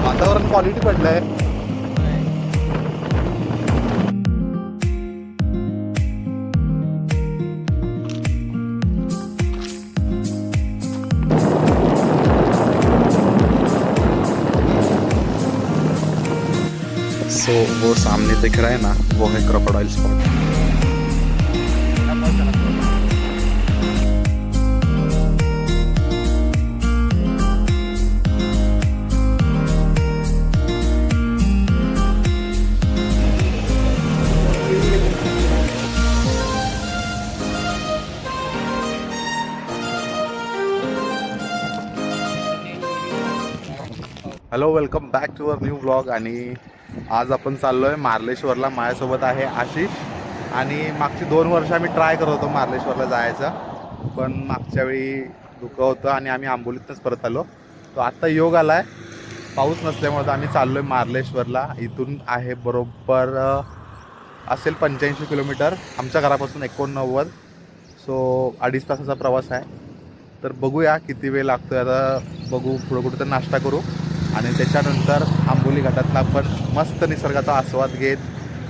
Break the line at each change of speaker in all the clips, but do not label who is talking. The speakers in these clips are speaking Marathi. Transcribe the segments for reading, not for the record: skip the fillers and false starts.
वातावरण क्वालिटी पडलंय. सो वो सामने दिख रहा है ना, वो है crocodile spot. Hello, welcome back to our new vlog. आणि आज आपण चाललो आहे मार्लेश्वरला. माझ्यासोबत आहे आशिष. आणि मागची 2 वर्ष आम्ही ट्राय करत होतो मार्लेश्वरला जायचं, पण मागच्या वेळी धुकं होतं आणि आम्ही आंबोलीतनंच परत आलो. तो आत्ता योग आला आहे, पाऊस नसल्यामुळे आम्ही चाललो आहे मार्लेश्वरला. इथून आहे बरोबर असेल 85 किलोमीटर, आमच्या घरापासून 89. सो 2.5 तासाचा प्रवास आहे. तर बघूया किती वेळ लागतो. आता बघू, पुढं कुठं तर नाश्ता करू आणि त्याच्यानंतर आंबोली घाटातला आपण मस्त निसर्गाचा आस्वाद घेत,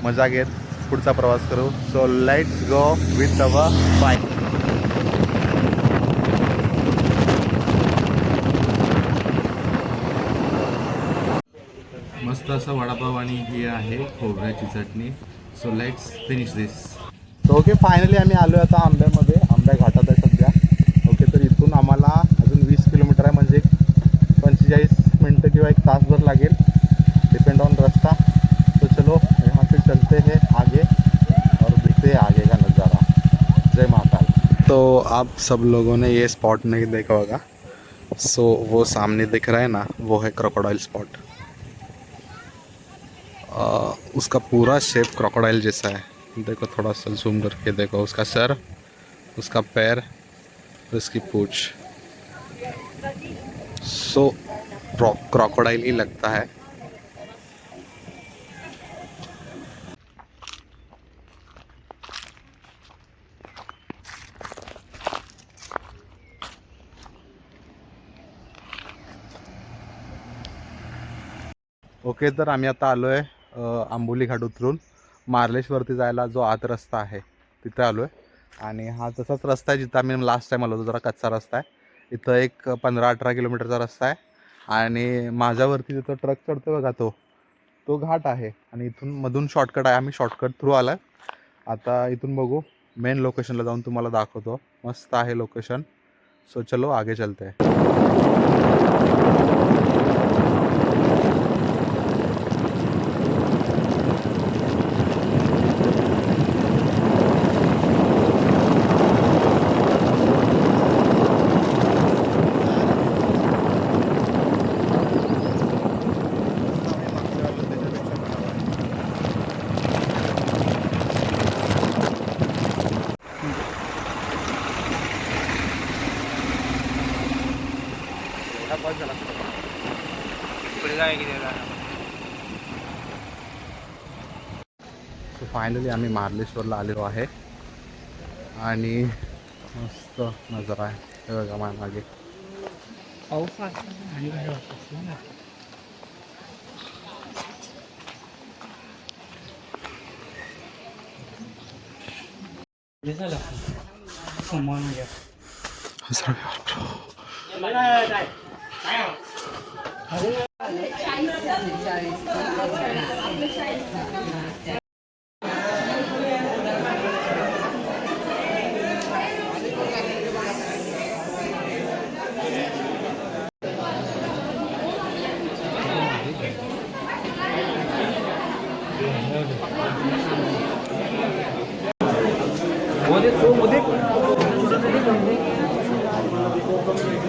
मजा घेत पुढचा प्रवास करू. So let's go with our bike. मस्त असा वडापाव आणि ही आहे खोबऱ्याची चटणी. So let's finish this. So okay, finally आम्ही आलो आता आंब्यामध्ये. आंब्या घाटात आहे सध्या. ओके, तर इथून आम्हाला अजून 20 किलोमीटर आहे, म्हणजे 45 मिनटं किंवा 1 तासभर लागेल, डिपेंड ऑन रास्ता. तो चलो यहाँ से चलते हैं आगे और देखते हैं आगे का नज़ारा. जय महाकाल. तो आप सब लोगों ने ये स्पॉट नहीं देखा होगा. सो वो सामने दिख रहा है ना, वो है क्रोकोडाइल स्पॉट. उसका पूरा शेप क्रोकोडाइल जैसा है. देखो, थोड़ा सा जूम करके देखो. उसका सर, उसका पैर, उसकी पूंछ. सो क्रोकोडाइल ही लगता है. ओके, तर आम्ही आता आलो आहे आंबोली घाट उतरून मार्लेश्वरती जायला जो आत रस्ता आहे तिथे आलो आहे. आणि हा तसाच रस्ता आहे जिथं आम्ही लास्ट टाईम आलो होतो. जरा कच्चा रस्ता आहे. इथं एक 15-18 किलोमीटरचा रस्ता आहे. आणि माझ्यावरती तिथं ट्रक चढतो बघा, तो घाट आहे. आणि इथून मधून शॉर्टकट आहे. आम्ही शॉर्टकट थ्रू आला. आता इथून बघू, मेन लोकेशनला जाऊन तुम्हाला दाखवतो. मस्त आहे लोकेशन. सो चलो आगे चलते हैं. सो फायनली आम्ही मार्लेश्वरला आलेलो आहे. आणि मस्त नजारा आहे. हे बघा मागे.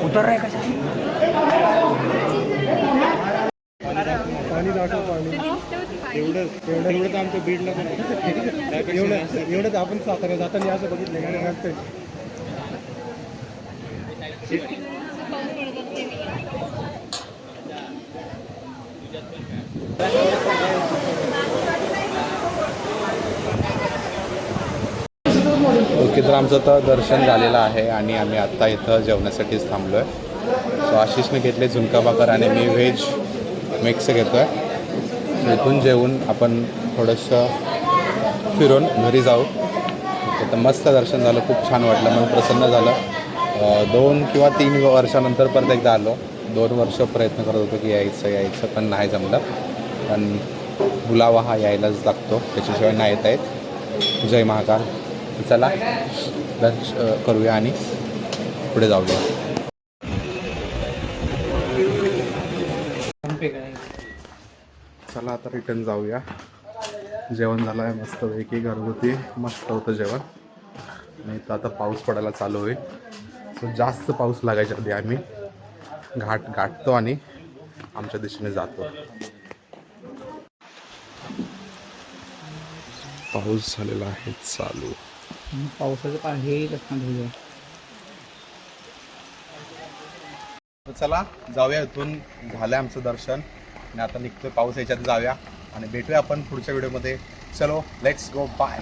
उतर रहा है कशा
पाणी दाखव. पाणी एवढंच आमच्या बीडला एवढंच आपण सातारा जाताना असं बघितलं.
ओके, तर आमचं तर दर्शन झालेलं आहे आणि आम्ही आत्ता इथं जेवण्यासाठीच थांबलो आहे. सो आशिषने घेतले झुणका भाकर आणि मी व्हेज मिक्स घेतो आहे. इथून जेवून आपण थोडंसं फिरून घरी जाऊ. तर मस्त दर्शन झालं, खूप छान वाटलं, मन प्रसन्न झालं. 2 किंवा 3 वर्षानंतर परत एकदा आलो. 2 वर्ष प्रयत्न करत होतो की यायचं पण नाही जमलं. पण बुलावा हा यायलाच लागतो, त्याच्याशिवाय नाही येता येत. जय महाकाल. चला लंच करूया आणि पुढे जाऊया. चला आता रिटर्न जाऊया. जेवण झालं आहे मस्तपैकी, घरगुती मस्त होतं जेवण. नाही तर आता पाऊस पडायला चालू होईल. सो जास्त पाऊस लागायच्या आधी आम्ही गाठतो आणि आमच्या दिशेने जातो. पाऊस झालेला आहे चालू.
पावसाचं पाणी हे धुया.
चला जाऊया. इथून झालं आमचं दर्शन आणि आता निघतोय, पाऊस याच्यात जाऊया आणि भेटूया आपण पुढच्या व्हिडिओमध्ये. चलो लेट्स गो, बाय.